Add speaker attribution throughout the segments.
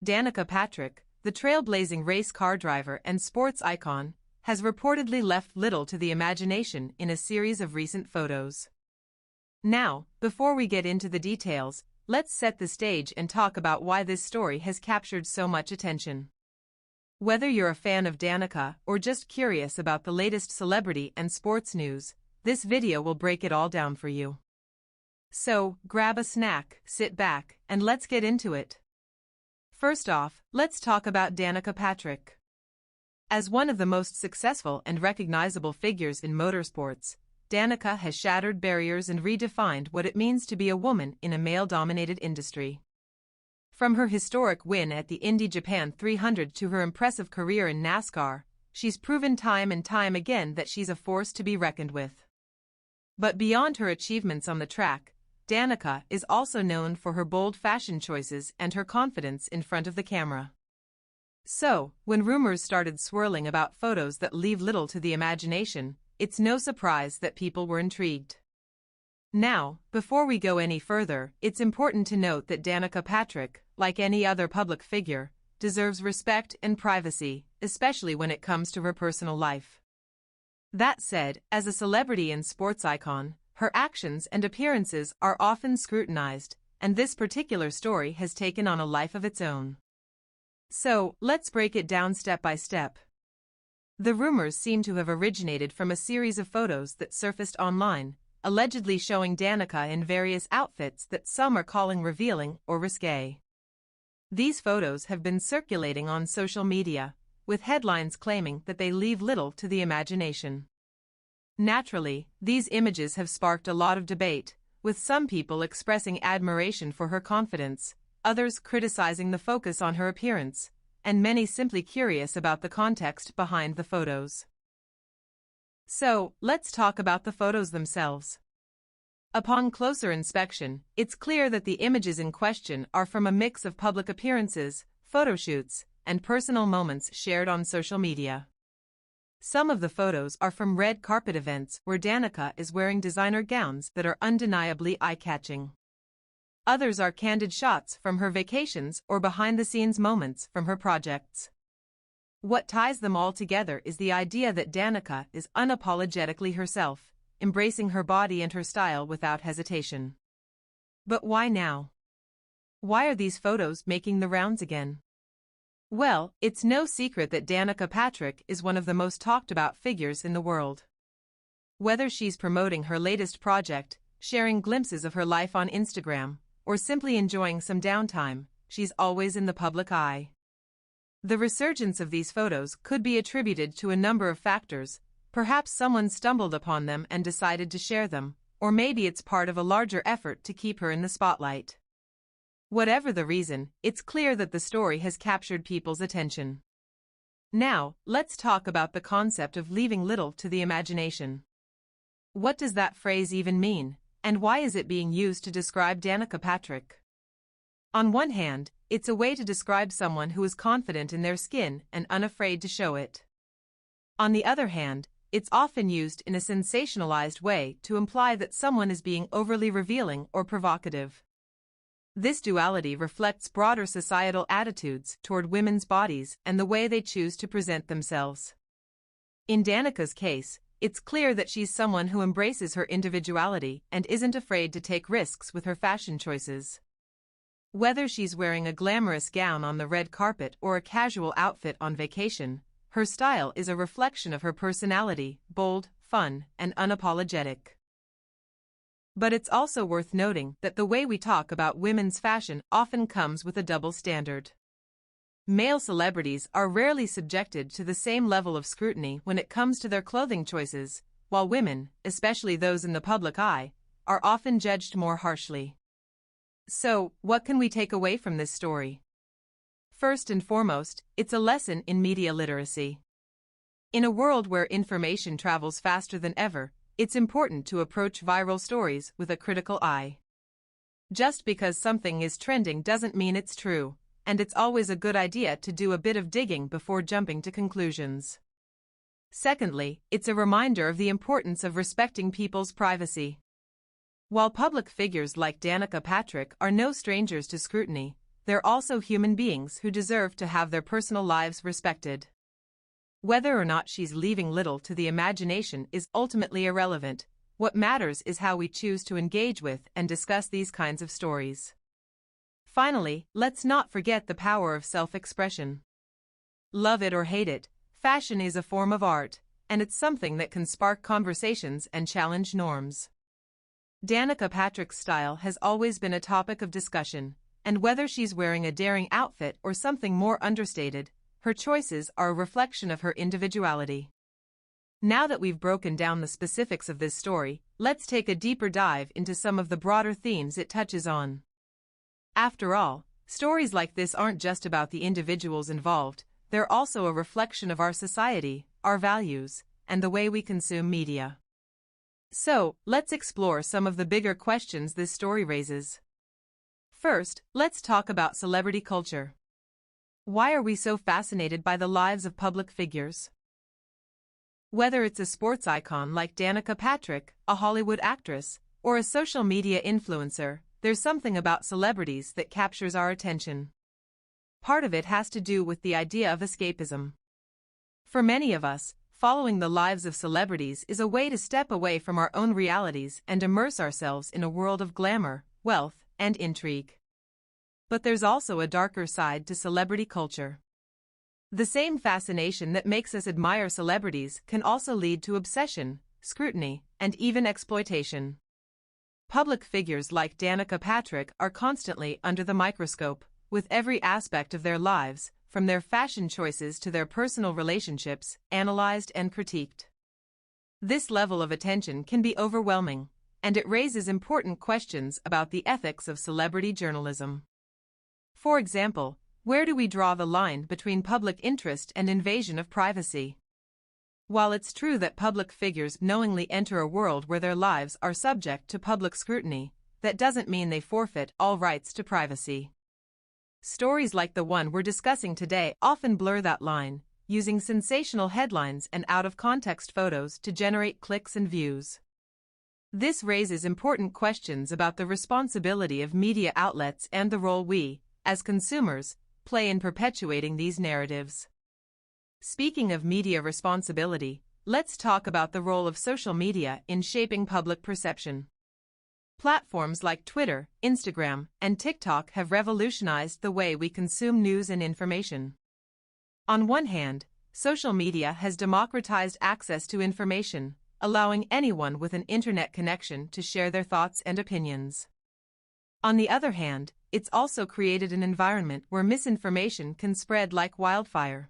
Speaker 1: Danica Patrick, the trailblazing race car driver and sports icon, has reportedly left little to the imagination in a series of recent photos. Now, before we get into the details, let's set the stage and talk about why this story has captured so much attention. Whether you're a fan of Danica or just curious about the latest celebrity and sports news, this video will break it all down for you. So, grab a snack, sit back, and let's get into it. First off, let's talk about Danica Patrick. As one of the most successful and recognizable figures in motorsports, Danica has shattered barriers and redefined what it means to be a woman in a male-dominated industry. From her historic win at the Indy Japan 300 to her impressive career in NASCAR, she's proven time and time again that she's a force to be reckoned with. But beyond her achievements on the track, Danica is also known for her bold fashion choices and her confidence in front of the camera. So, when rumors started swirling about photos that leave little to the imagination, it's no surprise that people were intrigued. Now, before we go any further, it's important to note that Danica Patrick, like any other public figure, deserves respect and privacy, especially when it comes to her personal life. That said, as a celebrity and sports icon, her actions and appearances are often scrutinized, and this particular story has taken on a life of its own. So, let's break it down step by step. The rumors seem to have originated from a series of photos that surfaced online, allegedly showing Danica in various outfits that some are calling revealing or risque. These photos have been circulating on social media, with headlines claiming that they leave little to the imagination. Naturally, these images have sparked a lot of debate, with some people expressing admiration for her confidence, others criticizing the focus on her appearance, and many simply curious about the context behind the photos. So, let's talk about the photos themselves. Upon closer inspection, it's clear that the images in question are from a mix of public appearances, photo shoots, and personal moments shared on social media. Some of the photos are from red carpet events where Danica is wearing designer gowns that are undeniably eye-catching. Others are candid shots from her vacations or behind-the-scenes moments from her projects. What ties them all together is the idea that Danica is unapologetically herself, embracing her body and her style without hesitation. But why now? Why are these photos making the rounds again? Well, it's no secret that Danica Patrick is one of the most talked-about figures in the world. Whether she's promoting her latest project, sharing glimpses of her life on Instagram, or simply enjoying some downtime, she's always in the public eye. The resurgence of these photos could be attributed to a number of factors. Perhaps someone stumbled upon them and decided to share them, or maybe it's part of a larger effort to keep her in the spotlight. Whatever the reason, it's clear that the story has captured people's attention. Now, let's talk about the concept of leaving little to the imagination. What does that phrase even mean? And why is it being used to describe Danica Patrick? On one hand, it's a way to describe someone who is confident in their skin and unafraid to show it. On the other hand, it's often used in a sensationalized way to imply that someone is being overly revealing or provocative. This duality reflects broader societal attitudes toward women's bodies and the way they choose to present themselves. In Danica's case, it's clear that she's someone who embraces her individuality and isn't afraid to take risks with her fashion choices. Whether she's wearing a glamorous gown on the red carpet or a casual outfit on vacation, her style is a reflection of her personality, bold, fun, and unapologetic. But it's also worth noting that the way we talk about women's fashion often comes with a double standard. Male celebrities are rarely subjected to the same level of scrutiny when it comes to their clothing choices, while women, especially those in the public eye, are often judged more harshly. So, what can we take away from this story? First and foremost, it's a lesson in media literacy. In a world where information travels faster than ever, it's important to approach viral stories with a critical eye. Just because something is trending doesn't mean it's true, and it's always a good idea to do a bit of digging before jumping to conclusions. Secondly, it's a reminder of the importance of respecting people's privacy. While public figures like Danica Patrick are no strangers to scrutiny, they're also human beings who deserve to have their personal lives respected. Whether or not she's leaving little to the imagination is ultimately irrelevant. What matters is how we choose to engage with and discuss these kinds of stories. Finally, let's not forget the power of self-expression. Love it or hate it, fashion is a form of art, and it's something that can spark conversations and challenge norms. Danica Patrick's style has always been a topic of discussion, and whether she's wearing a daring outfit or something more understated, her choices are a reflection of her individuality. Now that we've broken down the specifics of this story, let's take a deeper dive into some of the broader themes it touches on. After all, stories like this aren't just about the individuals involved, they're also a reflection of our society, our values, and the way we consume media. So, let's explore some of the bigger questions this story raises. First, let's talk about celebrity culture. Why are we so fascinated by the lives of public figures? Whether it's a sports icon like Danica Patrick, a Hollywood actress, or a social media influencer, there's something about celebrities that captures our attention. Part of it has to do with the idea of escapism. For many of us, following the lives of celebrities is a way to step away from our own realities and immerse ourselves in a world of glamour, wealth, and intrigue. But there's also a darker side to celebrity culture. The same fascination that makes us admire celebrities can also lead to obsession, scrutiny, and even exploitation. Public figures like Danica Patrick are constantly under the microscope, with every aspect of their lives, from their fashion choices to their personal relationships, analyzed and critiqued. This level of attention can be overwhelming, and it raises important questions about the ethics of celebrity journalism. For example, where do we draw the line between public interest and invasion of privacy? While it's true that public figures knowingly enter a world where their lives are subject to public scrutiny, that doesn't mean they forfeit all rights to privacy. Stories like the one we're discussing today often blur that line, using sensational headlines and out-of-context photos to generate clicks and views. This raises important questions about the responsibility of media outlets and the role we, as consumers, play in perpetuating these narratives. Speaking of media responsibility, let's talk about the role of social media in shaping public perception. Platforms like Twitter, Instagram, and TikTok have revolutionized the way we consume news and information. On one hand, social media has democratized access to information, allowing anyone with an internet connection to share their thoughts and opinions. On the other hand, it's also created an environment where misinformation can spread like wildfire.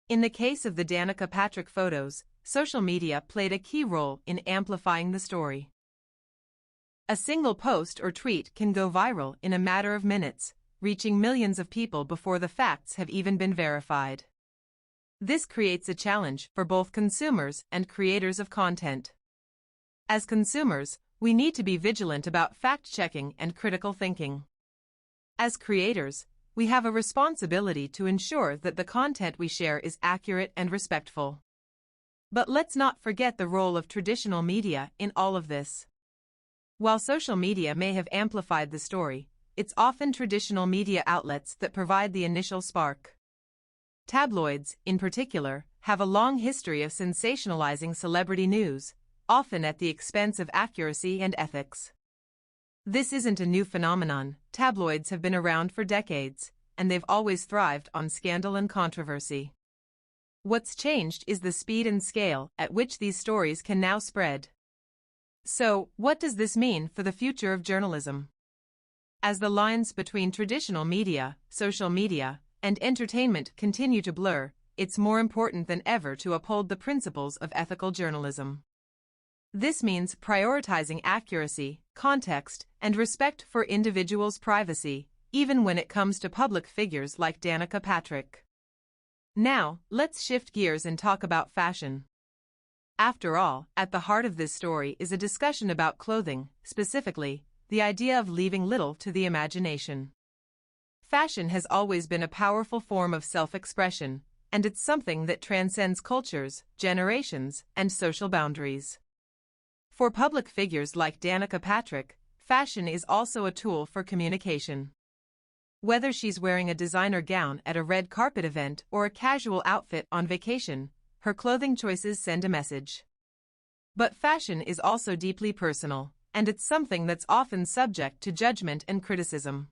Speaker 1: In the case of the Danica Patrick photos, social media played a key role in amplifying the story. A single post or tweet can go viral in a matter of minutes, reaching millions of people before the facts have even been verified. This creates a challenge for both consumers and creators of content. As consumers, we need to be vigilant about fact-checking and critical thinking. As creators, we have a responsibility to ensure that the content we share is accurate and respectful. But let's not forget the role of traditional media in all of this. While social media may have amplified the story, it's often traditional media outlets that provide the initial spark. Tabloids, in particular, have a long history of sensationalizing celebrity news, often at the expense of accuracy and ethics. This isn't a new phenomenon. Tabloids have been around for decades, and they've always thrived on scandal and controversy. What's changed is the speed and scale at which these stories can now spread. So, what does this mean for the future of journalism? As the lines between traditional media, social media, and entertainment continue to blur, it's more important than ever to uphold the principles of ethical journalism. This means prioritizing accuracy, context, and respect for individuals' privacy, even when it comes to public figures like Danica Patrick. Now, let's shift gears and talk about fashion. After all, at the heart of this story is a discussion about clothing, specifically, the idea of leaving little to the imagination. Fashion has always been a powerful form of self-expression, and it's something that transcends cultures, generations, and social boundaries. For public figures like Danica Patrick, fashion is also a tool for communication. Whether she's wearing a designer gown at a red carpet event or a casual outfit on vacation, her clothing choices send a message. But fashion is also deeply personal, and it's something that's often subject to judgment and criticism.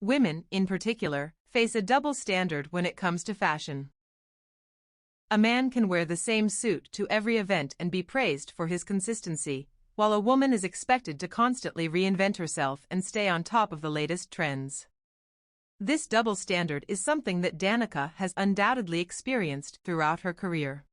Speaker 1: Women, in particular, face a double standard when it comes to fashion. A man can wear the same suit to every event and be praised for his consistency, while a woman is expected to constantly reinvent herself and stay on top of the latest trends. This double standard is something that Danica has undoubtedly experienced throughout her career.